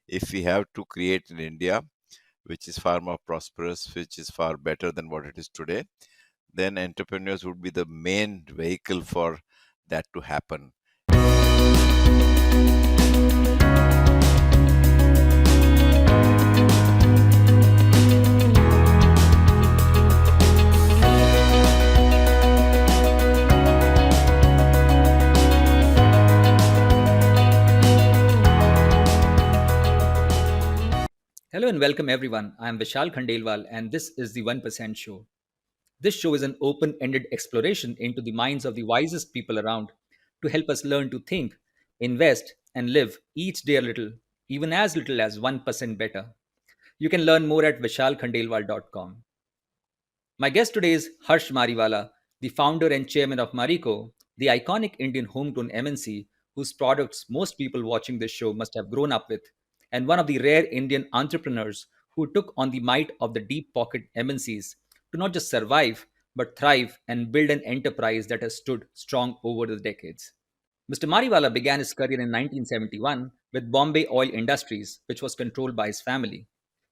if we have to create an India which is far more prosperous, which is far better than what it is today, then entrepreneurs would be the main vehicle for that to happen. Hello and welcome everyone. I am Vishal Khandelwal and this is the 1% Show. This show is an open ended exploration into the minds of the wisest people around to help us learn to think, invest, and live each day a little, even as little as 1% better. You can learn more at vishalkhandelwal.com. My guest today is Harsh Mariwala, the founder and chairman of Marico, the iconic Indian homegrown MNC whose products most people watching this show must have grown up with, and one of the rare Indian entrepreneurs who took on the might of the deep pocket MNCs to not just survive, but thrive and build an enterprise that has stood strong over the decades. Mr. Mariwala began his career in 1971 with Bombay Oil Industries, which was controlled by his family.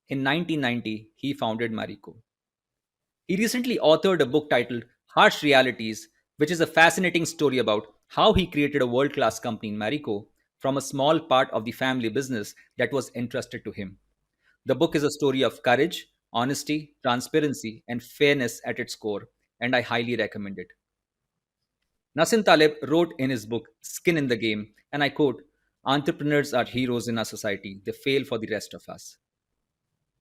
In 1990, he founded Marico. He recently authored a book titled Harsh Realities, which is a fascinating story about how he created a world class company in Marico from a small part of the family business that was entrusted to him. The book is a story of courage, honesty, transparency, and fairness at its core, and I highly recommend it. Nassim Taleb wrote in his book Skin in the Game, and I quote, entrepreneurs are heroes in our society, they fail for the rest of us.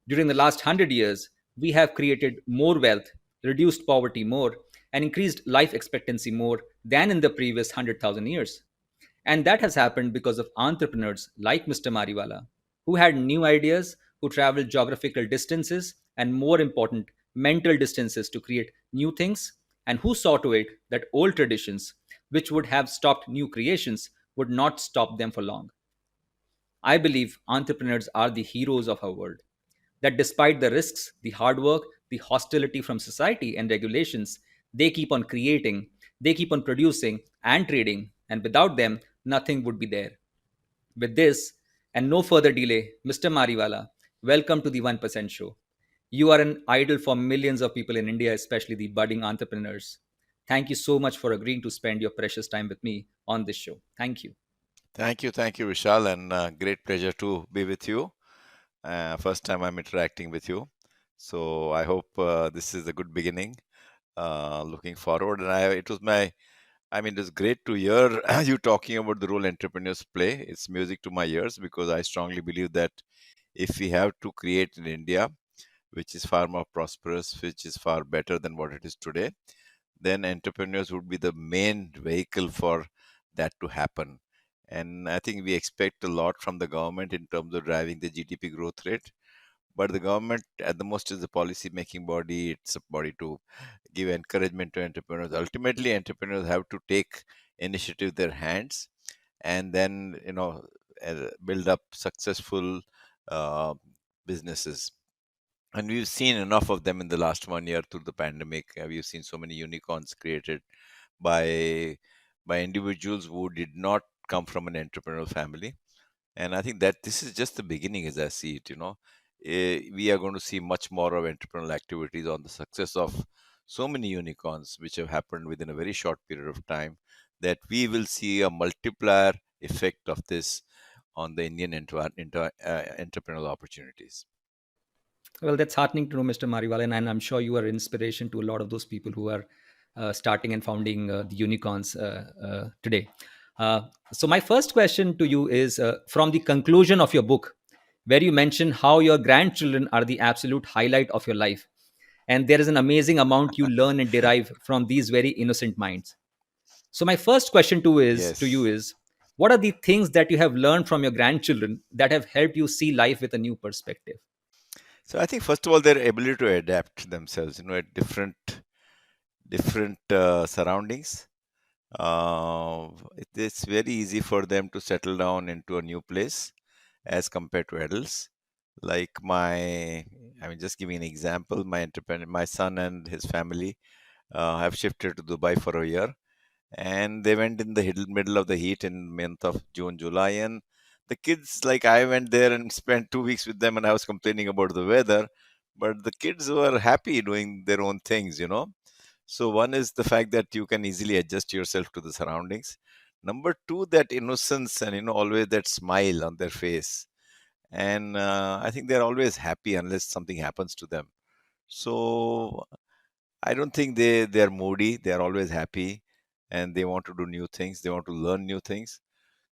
During the last 100 years, we have created more wealth, reduced poverty more, and increased life expectancy more than in the previous 100,000 years. And that has happened because of entrepreneurs like Mr. Mariwala, who had new ideas, who traveled geographical distances, and more important, mental distances to create new things, and who saw to it that old traditions, which would have stopped new creations, would not stop them for long. I believe entrepreneurs are the heroes of our world. That despite the risks, the hard work, the hostility from society and regulations, they keep on creating, they keep on producing and trading, and without them, nothing would be there. With this, and no further delay, Mr. Mariwala, welcome to the 1% Show. You are an idol for millions of people in India, especially the budding entrepreneurs. Thank you so much for agreeing to spend your precious time with me on this show. Thank you. Thank you, Vishal, and great pleasure to be with you. First time I'm interacting with you. So I hope this is a good beginning. Looking forward, and it was great to hear you talking about the role entrepreneurs play. It's music to my ears because I strongly believe that if we have to create an India which is far more prosperous, which is far better than what it is today, then entrepreneurs would be the main vehicle for that to happen. And I think we expect a lot from the government in terms of driving the GDP growth rate. But the government, at the most, is a policy making body. It's a body to give encouragement to entrepreneurs. Ultimately, entrepreneurs have to take initiative in their hands and then, build up successful uh, businesses. And we've seen enough of them in the last 1 year through the pandemic. We've seen so many unicorns created by individuals who did not come from an entrepreneurial family. And I think that this is just the beginning, as I see it. We are going to see much more of entrepreneurial activities on the success of so many unicorns, which have happened within a very short period of time. That we will see a multiplier effect of this on the Indian entrepreneurial opportunities. Well, that's heartening to know, Mr. Mariwal, and I'm sure you are inspiration to a lot of those people who are starting and founding the unicorns today. So, my first question to you is from the conclusion of your book, where you mention how your grandchildren are the absolute highlight of your life. And there is an amazing amount you learn and derive from these very innocent minds. So, my first question to you Yes. is what are the things that you have learned from your grandchildren that have helped you see life with a new perspective? So I think first of all, their ability to adapt themselves, at different surroundings. It's very easy for them to settle down into a new place as compared to adults. Like just giving an example, my son and his family have shifted to Dubai for a year, and they went in the middle of the heat in month of June, July, and The kids, like I went there and spent 2 weeks with them, and I was complaining about the weather, but the kids were happy doing their own things, you know. So one is the fact that you can easily adjust yourself to the surroundings. Number two, that innocence and always that smile on their face, and I think they're always happy unless something happens to them. So I don't think they're moody. They're always happy, and they want to do new things. They want to learn new things.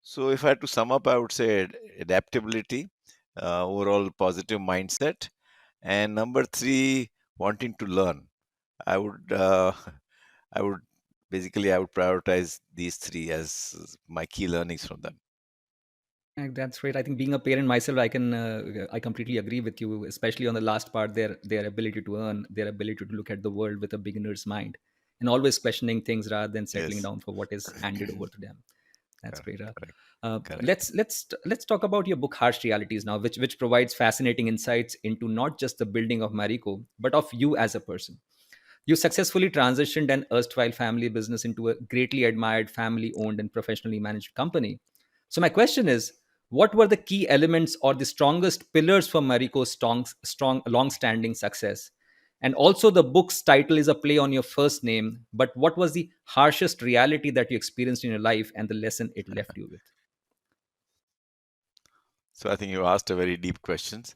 So if I had to sum up, I would say adaptability, overall positive mindset, and number three, wanting to learn. I would I would I would prioritize these three as my key learnings from them. That's great. I think being a parent myself, I completely agree with you, especially on the last part. Their ability to earn, their ability to look at the world with a beginner's mind, and always questioning things rather than settling Yes. down for what is handed over to them. That's Correct, great. correct, correct. Let's talk about your book, Harsh Realities, now, which provides fascinating insights into not just the building of Marico, but of you as a person. You successfully transitioned an erstwhile family business into a greatly admired, family owned, and professionally managed company. So, my question is, what were the key elements or the strongest pillars for Marico's long standing success? And also, the book's title is a play on your first name, but what was the harshest reality that you experienced in your life and the lesson it left you with? So I think you asked a very deep questions.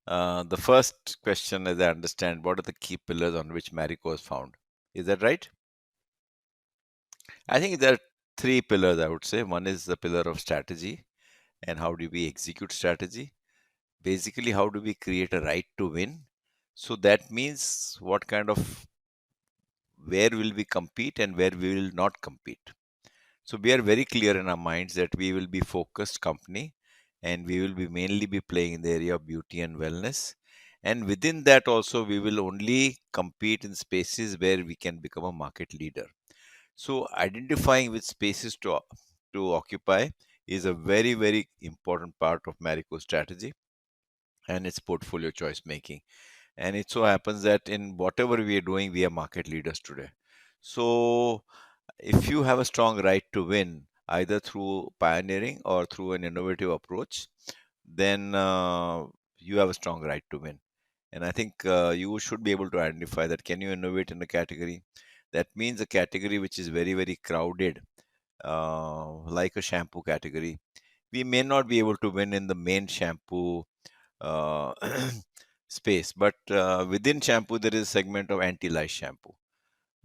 The first question, as I understand, what are the key pillars on which Marico is found? Is that right? I think there are three pillars, I would say. One is the pillar of strategy, and how do we execute strategy? Basically, how do we create a right to win? So that means what kind of, where will we compete and where we will not compete. So we are very clear in our minds that we will be focused company, and we will be mainly be playing in the area of beauty and wellness. And within that also, we will only compete in spaces where we can become a market leader. So identifying which spaces to occupy is a very important part of Marico's strategy and its portfolio choice making. And it so happens that in whatever we are doing, we are market leaders today. So if you have a strong right to win, either through pioneering or through an innovative approach, then you have a strong right to win. And I think you should be able to identify that, can you innovate in a category? That means a category which is very crowded, like a shampoo category. We may not be able to win in the main shampoo uh, space, but within shampoo, there is a segment of anti-lice shampoo,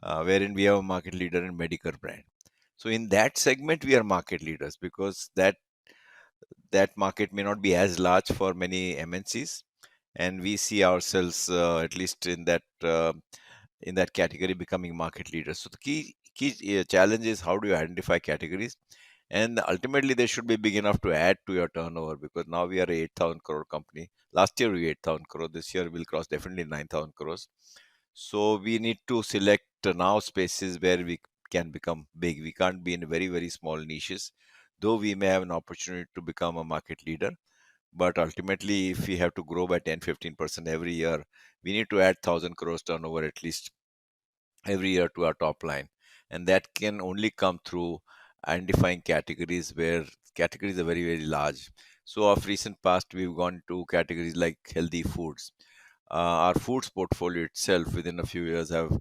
wherein we have a market leader in Medicare brand. So in that segment, we are market leaders because that market may not be as large for many MNCs, and we see ourselves at least in that category becoming market leaders. So the key challenge is, how do you identify categories, and ultimately they should be big enough to add to your turnover, because now we are a 8,000 crore company. Last year we 8,000 crore. This year we'll cross definitely 9,000 crores. So we need to select now spaces where we can become big. We can't be in very small niches, though we may have an opportunity to become a market leader. But ultimately, if we have to grow by 10-15% every year, we need to add 1,000 crores turnover at least every year to our top line. And that can only come through identifying categories where categories are very large. So of recent past, we've gone to categories like healthy foods. Our foods portfolio itself within a few years have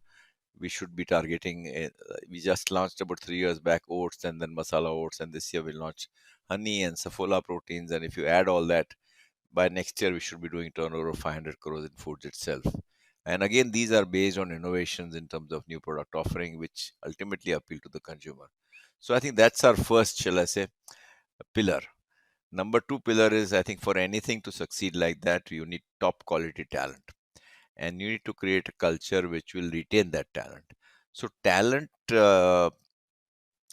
we should be targeting. We just launched about 3 years back oats and then masala oats, and this year we'll launch honey and safola proteins. And if you add all that, by next year we should be doing turnover of 500 crores in foods itself. And again, these are based on innovations in terms of new product offering, which ultimately appeal to the consumer. So I think that's our first, shall I say, pillar. Number two pillar is, I think, for anything to succeed like that, you need top quality talent, and you need to create a culture which will retain that talent. So talent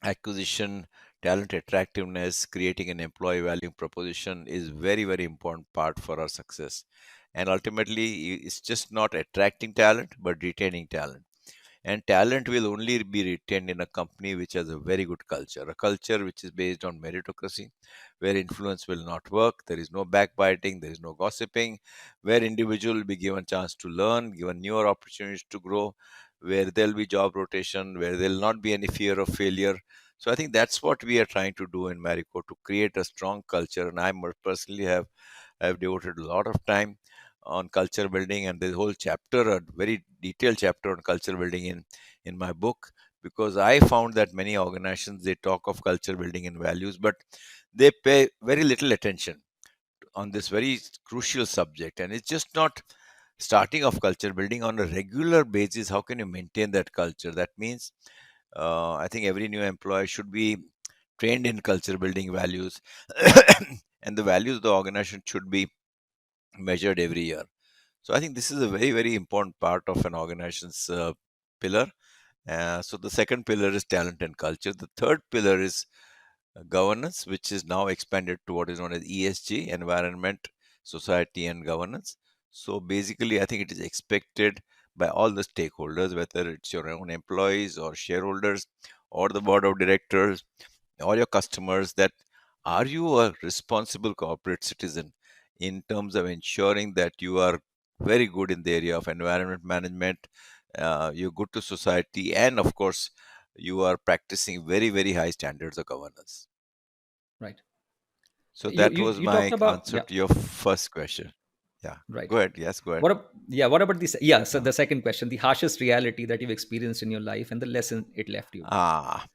acquisition, talent attractiveness, creating an employee value proposition is very important part for our success. And ultimately, it's just not attracting talent, but retaining talent. And talent will only be retained in a company which has a very good culture, a culture which is based on meritocracy, where influence will not work, there is no backbiting, there is no gossiping, where individual will be given chance to learn, given newer opportunities to grow, where there'll be job rotation, where there'll not be any fear of failure. So I think that's what we are trying to do in Marico, to create a strong culture. And personally have devoted a lot of time on culture building, and there's a whole chapter, a very detailed chapter on culture building in my book, because I found that many organizations, they talk of culture building and values, but they pay very little attention on this very crucial subject. And it's just not starting of culture building on a regular basis. How can you maintain that culture? That means I think every new employee should be trained in culture building values, and the values of the organization should be measured every year. So I think this is a very, very important part of an organization's pillar. So the second pillar is talent and culture. The third pillar is governance, which is now expanded to what is known as ESG, environment, society, and governance. So basically, I think it is expected by all the stakeholders, whether it's your own employees or shareholders or the board of directors or your customers, that are you a responsible corporate citizen in terms of ensuring that you are very good in the area of environment management, you're good to society, and of course, you are practicing very, very high standards of governance. Right. So You that you was you talked my about, answer yeah, to your first question. Yeah, right. go ahead. Yes, go ahead. What about this? Yeah, so Uh, the second question, the harshest reality that you've experienced in your life and the lesson it left you. ah,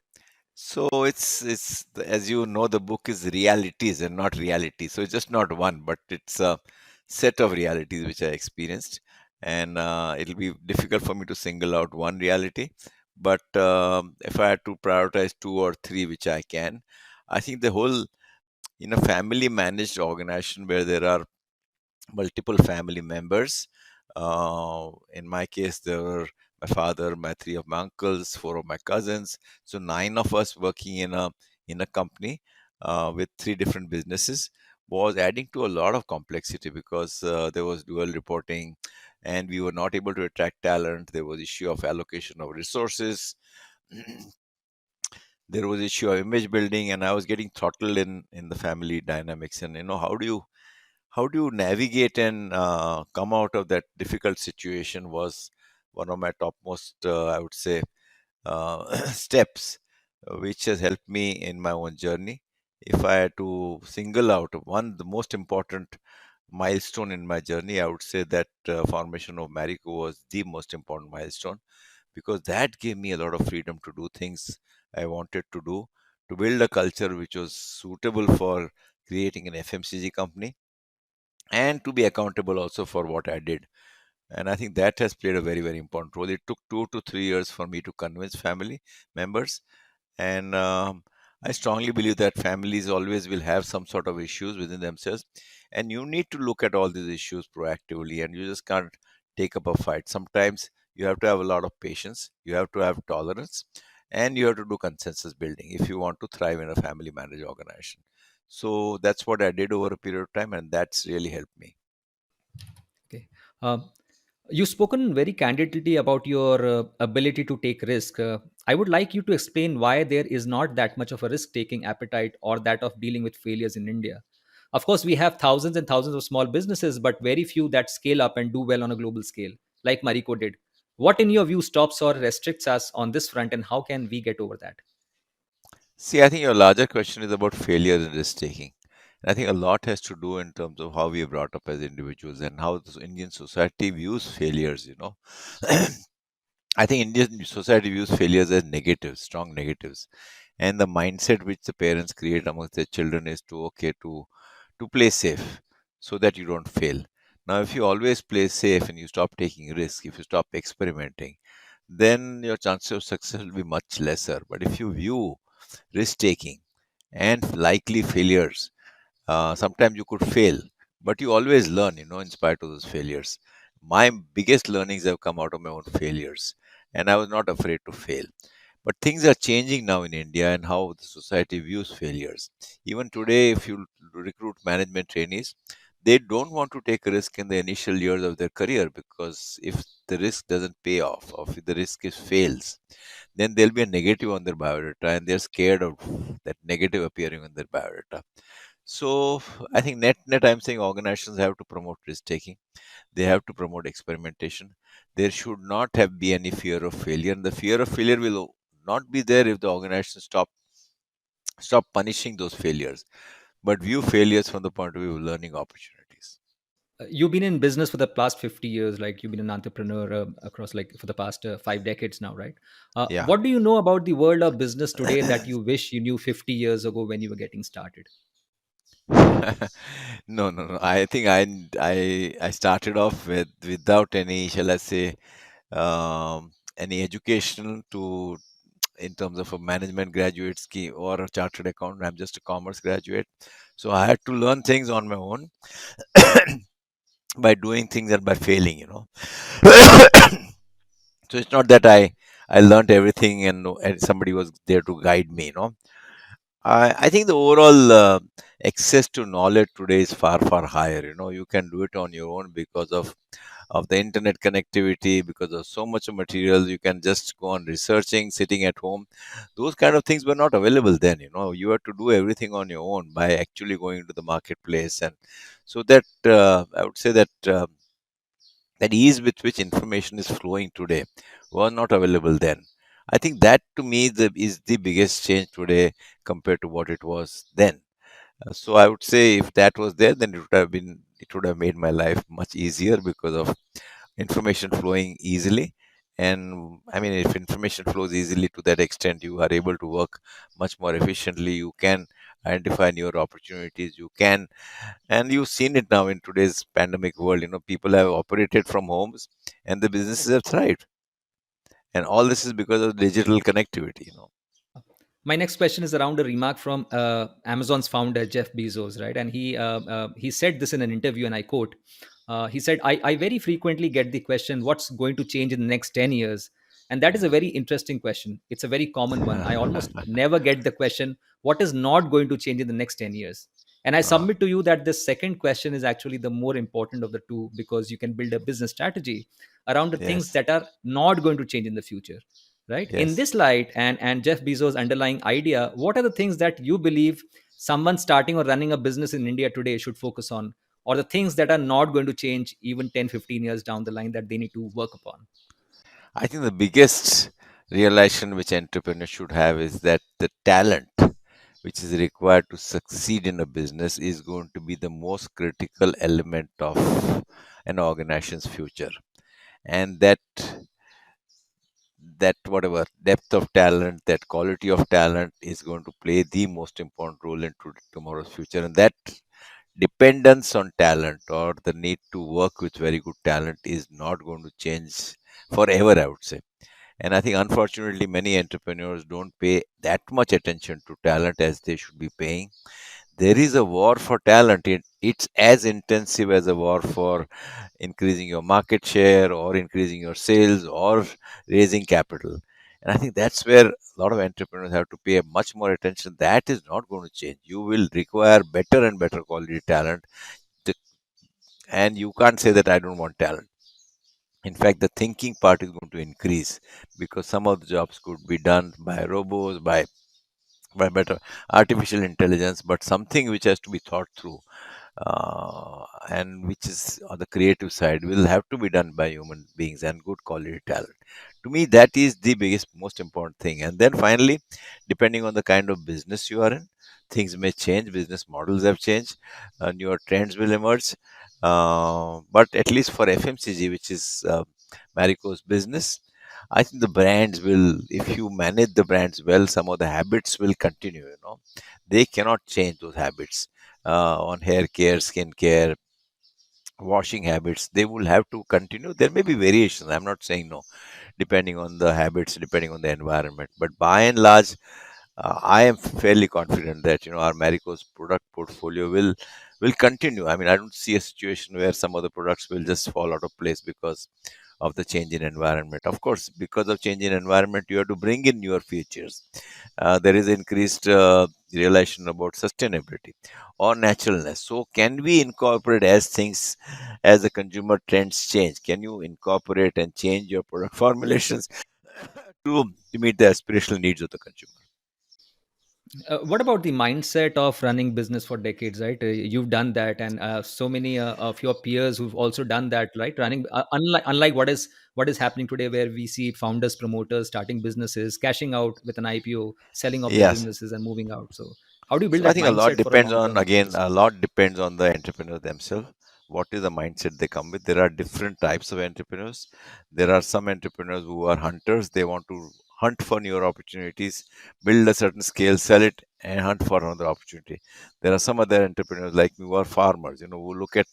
so as you know, the book is realities and not reality. So it's just not one, but it's a set of realities which I experienced, and it'll be difficult for me to single out one reality. But if I had to prioritize two or three, which I can, I think the whole in a family managed organization where there are multiple family members. In my case, there were my father, my three of my uncles, four of my cousins. So nine of us working in a company with three different businesses was adding to a lot of complexity, because there was dual reporting, and we were not able to attract talent. There was issue of allocation of resources. There was issue of image building, and I was getting throttled in the family dynamics. And how do you navigate and come out of that difficult situation was one of my topmost, I would say, steps, which has helped me in my own journey. If I had to single out one, the most important milestone in my journey, I would say that formation of Marico was the most important milestone, because that gave me a lot of freedom to do things I wanted to do, to build a culture which was suitable for creating an FMCG company, and to be accountable also for what I did. And I think that has played a very, very important role. It took 2 to 3 years for me to convince family members. And I strongly believe that families always will have some sort of issues within themselves. And you need to look at all these issues proactively, and you just can't take up a fight. Sometimes you have to have a lot of patience, you have to have tolerance, and you have to do consensus building if you want to thrive in a family managed organization. So that's what I did over a period of time, and that's really helped me. Okay. Um, you've spoken very candidly about your ability to take risk. I would like you to explain why there is not that much of a risk-taking appetite or that of dealing with failures in India. Of course, we have thousands and thousands of small businesses, but very few that scale up and do well on a global scale, like Marico did. What, in your view, stops or restricts us on this front, and how can we get over that? See, I think your larger question is about failure and risk taking. I think a lot has to do in terms of how we are brought up as individuals and how the Indian society views failures. I think Indian society views failures as negatives, strong negatives. And the mindset which the parents create amongst their children is to play safe so that you don't fail. Now, if you always play safe and you stop taking risks, if you stop experimenting, then your chances of success will be much lesser. But if you view risk taking and likely failures, sometimes you could fail, but you always learn, in spite of those failures. My biggest learnings have come out of my own failures, and I was not afraid to fail. But things are changing now in India and how the society views failures. Even today, if you recruit management trainees, they don't want to take a risk in the initial years of their career, because if the risk doesn't pay off, or if the risk is fails, then there'll be a negative on their biodata, and they're scared of that negative appearing on their biodata. So I think net I'm saying organizations have to promote risk taking. They have to promote experimentation. There should not have be any fear of failure. And the fear of failure will not be there if the organization stop. Stop punishing those failures, but view failures from the point of view of learning opportunities. You've been in business for the past 50 years, like you've been an entrepreneur across like for the past 5 decades now, right? Yeah. What do you know about the world of business today that you wish you knew 50 years ago when you were getting started? No, no, no. I think I started off without any, shall I say, any education to in terms of a management graduate scheme or a chartered accountant. I'm just a commerce graduate, so I had to learn things on my own by doing things and by failing. So it's not that I learned everything and somebody was there to guide me. I think the overall access to knowledge today is far far higher. You can do it on your own because of the internet connectivity, because of so much of material. You can just go on researching sitting at home. Those kind of things were not available then. You had to do everything on your own by actually going to the marketplace. And so that I would say that ease with which information is flowing today was not available then. I think that to me is the biggest change today compared to what it was then. So I would say if that was there, then it would have made my life much easier because of information flowing easily. And I mean, if information flows easily to that extent, you are able to work much more efficiently. You can identify newer opportunities. You can, and you've seen it now in today's pandemic world. People have operated from homes and the businesses have thrived. And all this is because of digital connectivity. My next question is around a remark from Amazon's founder Jeff Bezos, right? And he said this in an interview, and I quote: "He said, I very frequently get the question, what's going to change in the next 10 years?" And that is a very interesting question. It's a very common one. I almost never get the question, what is not going to change in the next 10 years? And I Uh, submit to you that the second question is actually the more important of the two, because you can build a business strategy around the things yes, that are not going to change in the future, right? In yes. this light, and Jeff Bezos' underlying idea, what are the things that you believe someone starting or running a business in India today should focus on, or the things that are not going to change even 10, 15 years down the line that they need to work upon? I think the biggest realization which entrepreneurs should have is that the talent which is required to succeed in a business is going to be the most critical element of an organization's future. And that whatever depth of talent, that quality of talent is going to play the most important role in tomorrow's future. And that dependence on talent or the need to work with very good talent is not going to change forever, I would say. And I think unfortunately many entrepreneurs don't pay that much attention to talent as they should be paying. There is a war for talent. It's as intensive as a war for increasing your market share or increasing your sales or raising capital. And I think that's where a lot of entrepreneurs have to pay much more attention. That is not going to change. You will require better and better quality talent. The- And you can't say that I don't want talent. In fact, the thinking part is going to increase because some of the jobs could be done by robots, by better artificial intelligence, but something which has to be thought through and which is on the creative side will have to be done by human beings and good quality talent. To me, that is the biggest, most important thing. And then finally, depending on the kind of business you are in, things may change. Business models have changed, newer trends will emerge. But at least for FMCG, which is Marico's business, I think the brands will, if you manage the brands well, some of the habits will continue. They cannot change those habits on hair care, skin care, washing habits. They will have to continue. There may be variations. I'm not saying no, depending on the habits, depending on the environment. But by and large, I am fairly confident that our Marico's product portfolio will continue. I mean, I don't see a situation where some of the products will just fall out of place because of the change in environment. Of course, because of change in environment, you have to bring in newer features. There is increased realization about sustainability or naturalness. So, can we incorporate as things as the consumer trends change? Can you incorporate and change your product formulations to meet the aspirational needs of the consumer? What about the mindset of running business for decades, right? You've done that, and so many of your peers who've also done that, right? Running, unlike what is happening today, where we see founders, promoters starting businesses, cashing out with an IPO, selling off their Yes. businesses, and moving out. So, how do you build So I that think a lot mindset for a depends long on, term again, a pursuit? lot depends on the entrepreneur themselves. What is the mindset they come with? There are different types of entrepreneurs. There are some entrepreneurs who are hunters. They want to hunt for newer opportunities, build a certain scale, sell it, and hunt for another opportunity. There are some other entrepreneurs like me who are farmers, who look at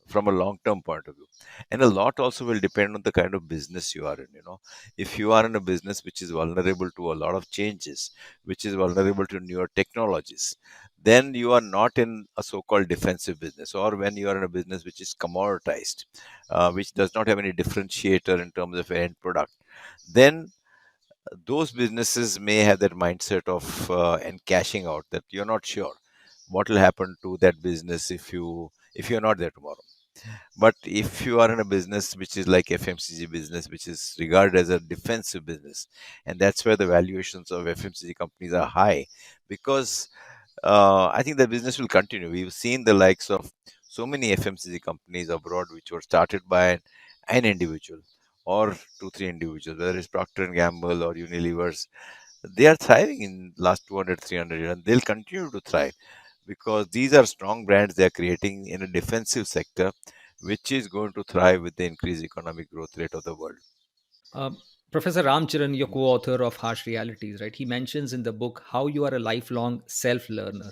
from a long term point of view. And a lot also will depend on the kind of business you are in. If you are in a business which is vulnerable to a lot of changes, which is vulnerable to newer technologies, then you are not in a so-called defensive business. Or when you are in a business which is commoditized, which does not have any differentiator in terms of end product, then those businesses may have that mindset of and cashing out, that you're not sure what will happen to that business if you're not there tomorrow. But if you are in a business which is like FMCG business, which is regarded as a defensive business, and that's where the valuations of FMCG companies are high, because I think the business will continue. We've seen the likes of so many FMCG companies abroad, which were started by an individual or two, three individuals, whether it's Procter and Gamble or Unilever's. They are thriving in last 200, 300 years, and they'll continue to thrive because these are strong brands they are creating in a defensive sector, which is going to thrive with the increased economic growth rate of the world. Uh, Professor Ramcharan, your co-author of Harsh Realities, right? He mentions in the book how you are a lifelong self-learner.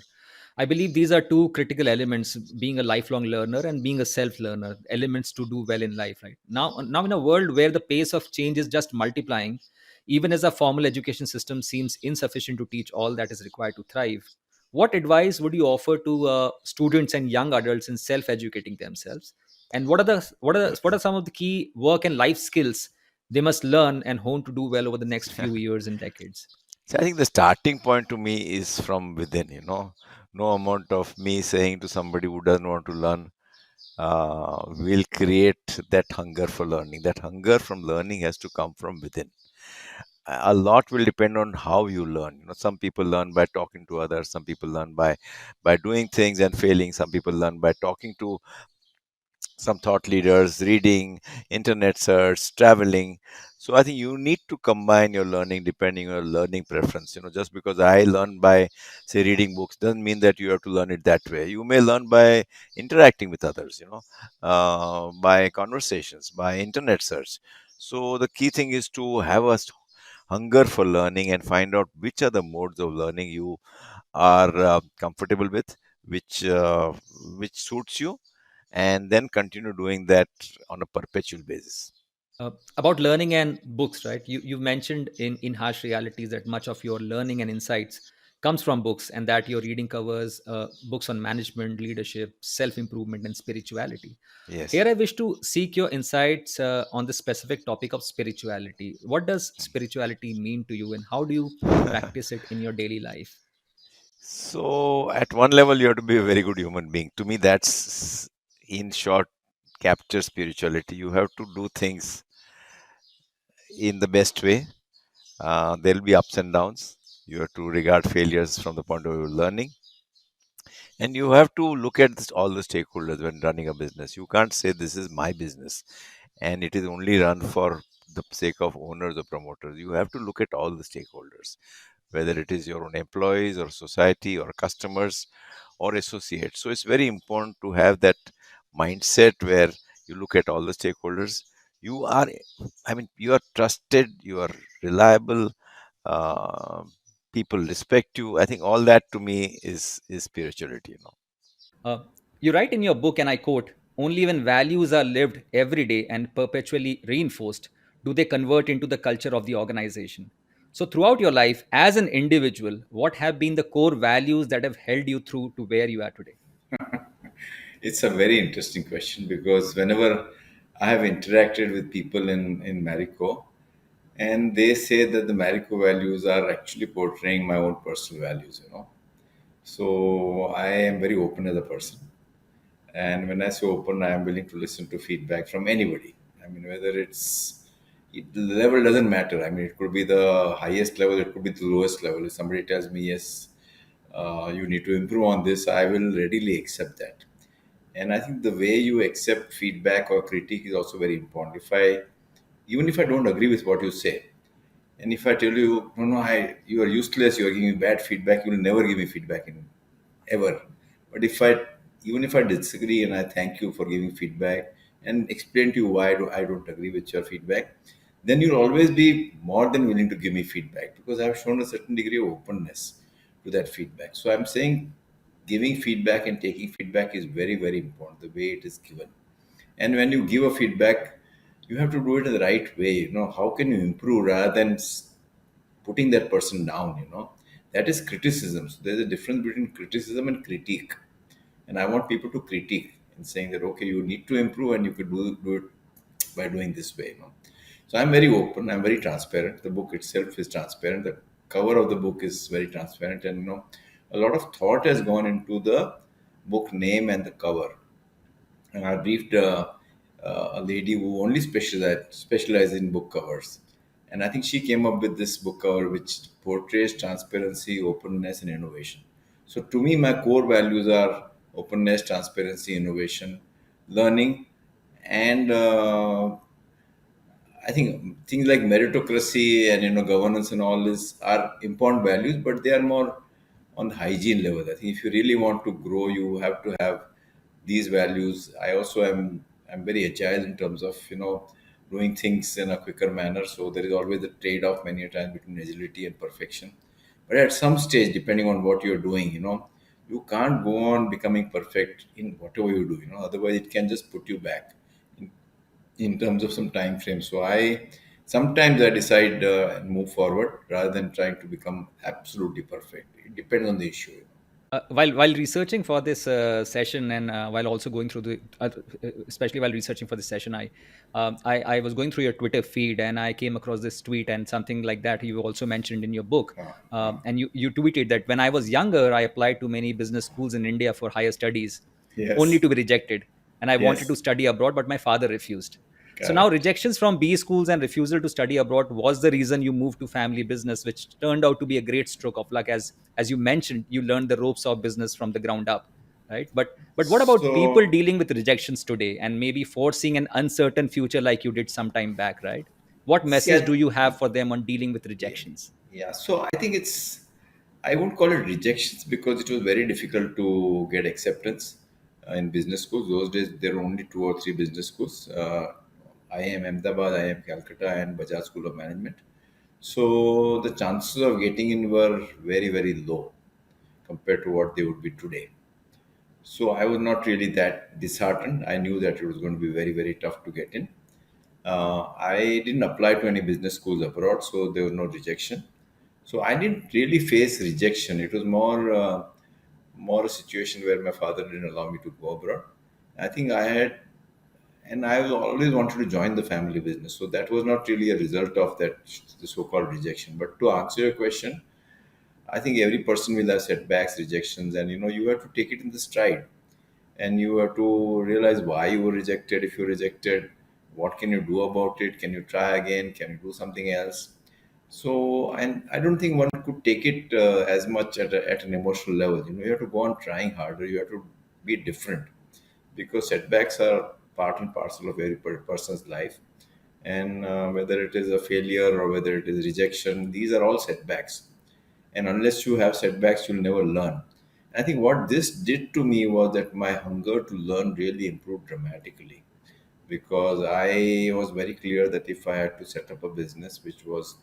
I believe these are two critical elements: being a lifelong learner and being a self-learner. Elements to do well in life, right? Now, in a world where the pace of change is just multiplying, even as a formal education system seems insufficient to teach all that is required to thrive, what advice would you offer to students and young adults in self-educating themselves? And what are some of the key work and life skills they must learn and hone to do well over the next few years and decades? So I think the starting point to me is from within. No amount of me saying to somebody who doesn't want to learn will create that hunger for learning. That hunger from learning has to come from within. A lot will depend on how you learn. Some people learn by talking to others. Some people learn by doing things and failing. Some people learn by talking to some thought leaders, reading, internet search, traveling. So I think you need to combine your learning depending on your learning preference. Just because I learn by, say, reading books doesn't mean that you have to learn it that way. You may learn by interacting with others, by conversations, by internet search. So the key thing is to have a hunger for learning and find out which are the modes of learning you are comfortable with, which suits you, and then continue doing that on a perpetual basis. About learning and books, right? You mentioned in Harsh Realities that much of your learning and insights comes from books, and that your reading covers books on management, leadership, self improvement, and spirituality. Yes. Here I wish to seek your insights on the specific topic of spirituality. What does spirituality mean to you, and how do you practice it in your daily life? So, at one level, you have to be a very good human being. To me, that's in short capture spirituality. You have to do things in the best way. There'll be ups and downs. You have to regard failures from the point of view of learning. And you have to look at all the stakeholders when running a business. You can't say this is my business and it is only run for the sake of owners or promoters. You have to look at all the stakeholders, whether it is your own employees or society or customers or associates. So it's very important to have that mindset where you look at all the stakeholders. You are, you are trusted, you are reliable, uh, people respect you. I think all that to me is spirituality. Uh, you write in your book, and I quote, "Only when values are lived every day and perpetually reinforced do they convert into the culture of the organization." So, throughout your life as an individual, what have been the core values that have held you through to where you are today? It's a very interesting question because whenever I have interacted with people in Marico, and they say that the Marico values are actually portraying my own personal values. So I am very open as a person. And when I say open, I am willing to listen to feedback from anybody. I mean, whether the level doesn't matter. I mean, it could be the highest level, it could be the lowest level. If somebody tells me, yes, you need to improve on this, I will readily accept that. And I think the way you accept feedback or critique is also very important. If I Even if I don't agree with what you say, and if I tell you, no, no, you are useless, you are giving me bad feedback, you will never give me feedback in ever. But even if I disagree and I thank you for giving feedback and explain to you why I don't agree with your feedback, then you'll always be more than willing to give me feedback because I've shown a certain degree of openness to that feedback. So I'm saying giving feedback and taking feedback is very, very important, the way it is given. And when you give a feedback, you have to do it in the right way. How can you improve rather than putting that person down? That is criticism. So there's a difference between criticism and critique. And I want people to critique and saying that, okay, you need to improve and you could do it by doing this way. So I'm very open, I'm very transparent. The book itself is transparent. The cover of the book is very transparent. And a lot of thought has gone into the book name and the cover. And I briefed a lady who only specializes in book covers, and I think she came up with this book cover which portrays transparency, openness, and innovation. So to me, my core values are openness, transparency, innovation, learning, and I think things like meritocracy and governance and all this are important values, but they are more on the hygiene level. I think if you really want to grow, you have to have these values. I also am very agile in terms of doing things in a quicker manner. So there is always a trade-off many a time between agility and perfection. But at some stage, depending on what you're doing, you can't go on becoming perfect in whatever you do. Otherwise it can just put you back in terms of some time frame. So I sometimes I decide and move forward rather than trying to become absolutely perfect. It depends on the issue. While researching for this session, and while also going through the especially while researching for this session, I was going through your Twitter feed, and I came across this tweet and something like that you also mentioned in your book. And you tweeted that when I was younger, I applied to many business schools in India for higher studies, only Yes, to be rejected, and I wanted to yes, study abroad, but my father refused. So now correct. rejections from B schools and refusal to study abroad was the reason you moved to family business, which turned out to be a great stroke of luck. As you mentioned, you learned the ropes of business from the ground up, right? But what about people So dealing with rejections today and maybe foreseeing an uncertain future like you did some time back, right? What message yeah, do you have for them on dealing with yeah, rejections? yeah. So I think I won't call it rejections because it was very difficult to get acceptance in business schools. Those days there were only two or three business schools. IIM Ahmedabad, IIM Calcutta, and Bajaj School of Management. So the chances of getting in were very, very low compared to what they would be today. So I was not really that disheartened. I knew that it was going to be very, very tough to get in. I didn't apply to any business schools abroad, so there was no rejection. So I didn't really face rejection. It was more a situation where my father didn't allow me to go abroad. I think and I was always wanted to join the family business. So that was not really a result of that the so-called rejection. But to answer your question, I think every person will have setbacks, rejections, and you have to take it in the stride, and you have to realize why you were rejected. If you're rejected, what can you do about it? Can you try again? Can you do something else? So, and I don't think one could take it as much at an emotional level. You have to go on trying harder. You have to be different because setbacks are part and parcel of every person's life. And whether it is a failure or whether it is rejection, these are all setbacks. And unless you have setbacks, you'll never learn. I think what this did to me was that my hunger to learn really improved dramatically because I was very clear that if I had to set up a business which was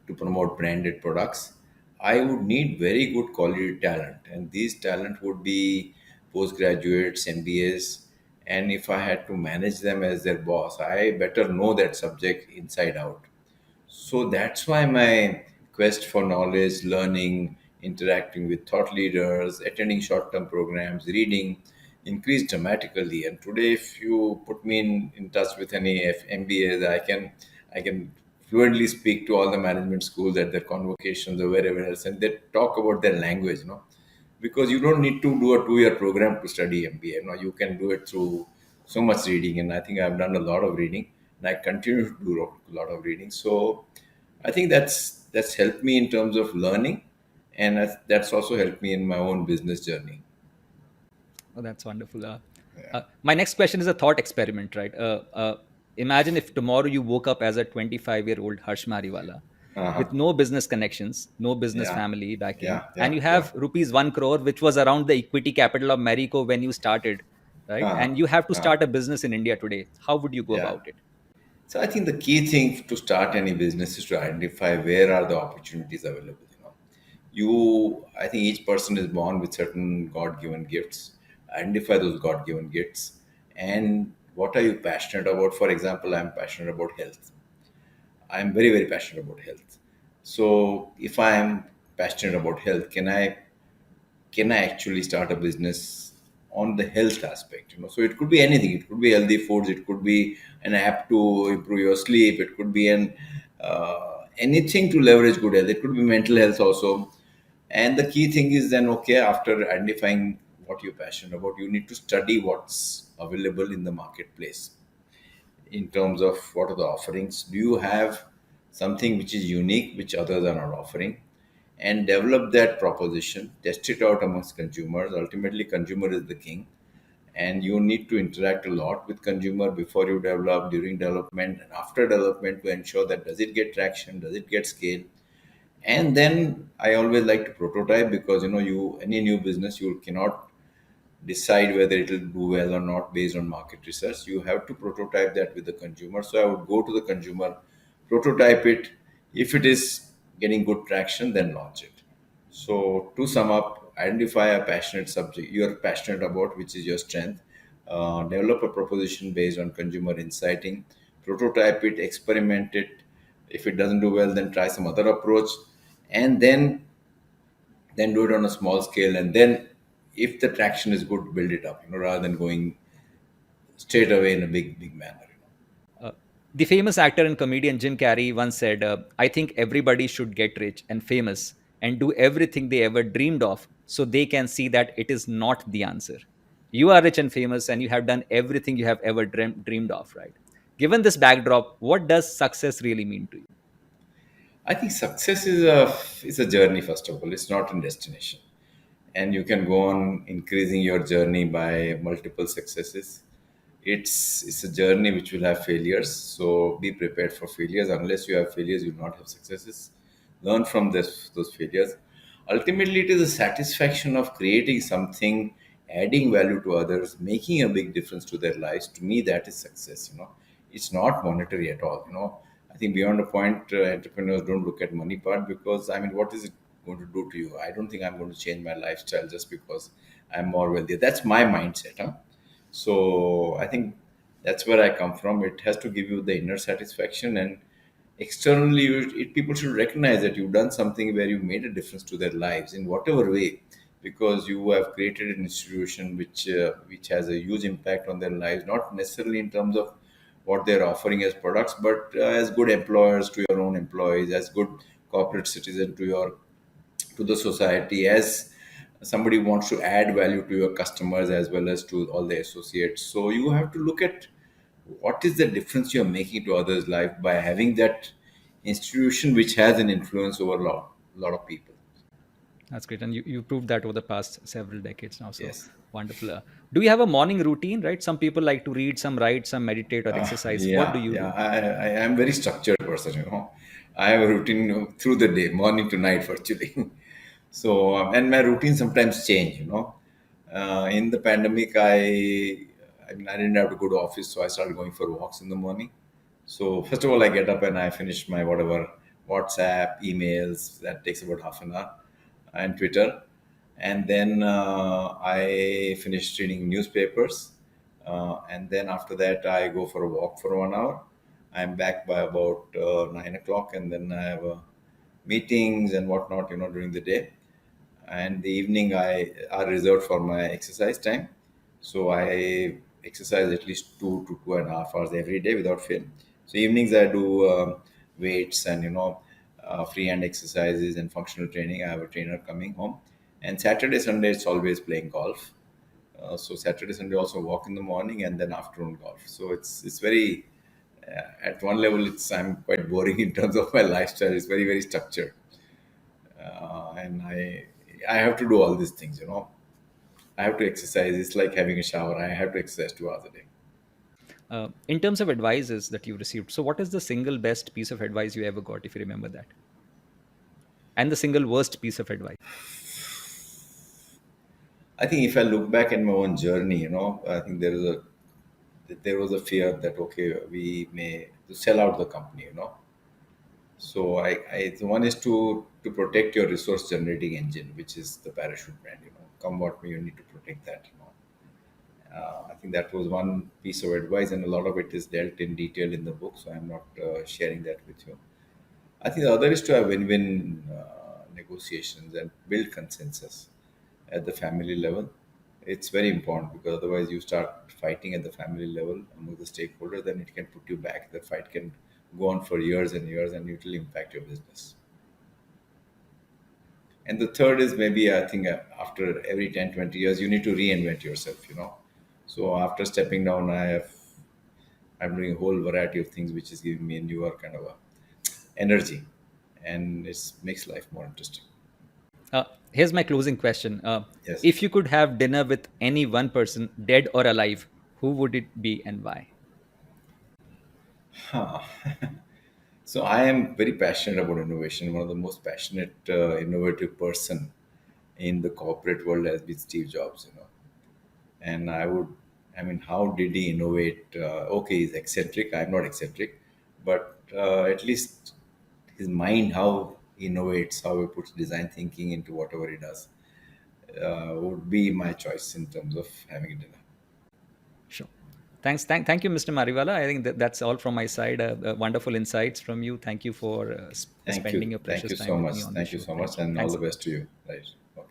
to promote branded products, I would need very good quality talent. And these talent would be postgraduates, MBAs. And if I had to manage them as their boss, I better know that subject inside out. So that's why my quest for knowledge, learning, interacting with thought leaders, attending short term programs, reading increased dramatically. And today, if you put me in touch with any MBAs, I can fluently speak to all the management schools at their convocations or wherever else, and they talk about their language, because you don't need to do a 2 year program to study MBA. You can do it through so much reading, and I think I've done a lot of reading, and I continue to do a lot of reading. So I think that's helped me in terms of learning, and that's also helped me in my own business journey. Oh, that's wonderful. Yeah. My next question is a thought experiment, right? Imagine if tomorrow you woke up as a 25-year-old Harsh Mariwala Uh-huh. with no business connections, no business Yeah. family backing, Yeah. and Yeah. you Yeah. have rupees 1 crore, which was around the equity capital of Marico when you started, right? Uh-huh. And you have to Uh-huh. start a business in India today. How would you go Yeah. about it? So I think the key thing to start any business is to identify where are the opportunities available. I think each person is born with certain God-given gifts. Identify those God-given gifts, and what are you passionate about? For example, I'm passionate about health. I'm very, very passionate about health. So if I'm passionate about health, can I actually start a business on the health aspect? So it could be anything. It could be healthy foods. It could be an app to improve your sleep. It could be an anything to leverage good health. It could be mental health also. And the key thing is then, okay, after identifying what you're passionate about, you need to study what's available in the marketplace in terms of what are the offerings. Do you have something which is unique, which others are not offering? And develop that proposition, test it out amongst consumers. Ultimately, consumer is the king, and you need to interact a lot with consumer before you develop, during development, and after development to ensure that does it get traction, does it get scale. And then I always like to prototype, because you any new business, you cannot decide whether it will do well or not based on market research. You have to prototype that with the consumer. So I would go to the consumer, prototype it. If it is getting good traction, then launch it. So to sum up, identify a passionate subject you're passionate about, which is your strength. Develop a proposition based on consumer insighting. Prototype it, experiment it. If it doesn't do well, then try some other approach, and then do it on a small scale, and then if the traction is good, build it up, rather than going straight away in a big manner. Uh, the famous actor and comedian Jim Carrey once said, I think everybody should get rich and famous and do everything they ever dreamed of so they can see that it is not the answer. You are rich and famous and you have done everything you have ever dreamed of, right? Given this backdrop, what does success really mean to you? I think success is a journey. First of all, it's not a destination, and you can go on increasing your journey by multiple successes. It's a journey which will have failures, so be prepared for failures. Unless you have failures, you will not have successes. Learn from those failures. Ultimately, it is a satisfaction of creating something, adding value to others, making a big difference to their lives. To me, that is success. It's not monetary at all. I think beyond a point, entrepreneurs don't look at money part, because I mean, what is it going to do to you? I don't think I'm going to change my lifestyle just because I'm more wealthy. That's my mindset. Huh? So I think that's where I come from. It has to give you the inner satisfaction, and externally, people should recognize that you've done something where you made a difference to their lives in whatever way, because you have created an institution which has a huge impact on their lives, not necessarily in terms of what they're offering as products, but as good employers to your own employees, as good corporate citizen to the society, as somebody who wants to add value to your customers as well as to all the associates. So you have to look at what is the difference you're making to others' life by having that institution which has an influence over a lot of people. That's great. And you proved that over the past several decades now. So Yes. wonderful. Do you have a morning routine, right? Some people like to read, some write, some meditate or exercise. What do Yeah, you yeah. do? I am very structured person. I have a routine through the day, morning to night, virtually. So, and my routine sometimes change. In the pandemic, I mean, I didn't have to go to office, so I started going for walks in the morning. So, first of all, I get up and I finish my whatever WhatsApp, emails. That takes about half an hour, and Twitter. And then I finish reading newspapers, and then after that I go for a walk for 1 hour. I'm back by about 9 o'clock, and then I have meetings and whatnot, during the day. And the evening I are reserved for my exercise time. So I exercise at least 2 to 2.5 hours every day without fail. So evenings I do weights and free hand exercises and functional training. I have a trainer coming home, and Saturday Sunday it's always playing golf. So Saturday Sunday also walk in the morning, and then afternoon golf. So it's very at one level, I'm quite boring in terms of my lifestyle. It's very, very structured. and I have to do all these things. I have to exercise. It's like having a shower. I have to exercise 2 hours a day. In terms of advices that you've received, so what is the single best piece of advice you ever got, if you remember that? And the single worst piece of advice? I think if I look back at my own journey, I think there was a fear that okay, we may to sell out the company. So the one is to protect your resource generating engine, which is the parachute brand. Come what may, you need to protect that. I think that was one piece of advice, and a lot of it is dealt in detail in the book. So I'm not sharing that with you. I think the other is to have win-win negotiations and build consensus at the family level. It's very important because otherwise you start fighting at the family level among the stakeholders, then it can put you back. The fight can go on for years and years, and it will impact your business. And the third is maybe I think after every 10, 20 years, you need to reinvent yourself. So after stepping down, I'm doing a whole variety of things, which is giving me a newer kind of a energy, and it makes life more interesting. Here's my closing question. Yes. If you could have dinner with any one person, dead or alive, who would it be and why? Huh. So I am very passionate about innovation. One of the most passionate, innovative person in the corporate world has been Steve Jobs. And I mean, how did he innovate? Okay, he's eccentric. I'm not eccentric, but at least his mind, how he innovates, how he puts design thinking into whatever he does, would be my choice in terms of having a dinner. Sure. Thank you, Mr. Mariwala. I think that's all from my side. Wonderful insights from you. Thank you for Thank spending you. your Thank precious you time so with much. me on the Thank you show. so Thank much, you. and all Thanks the a lot. best to you. Right. Okay.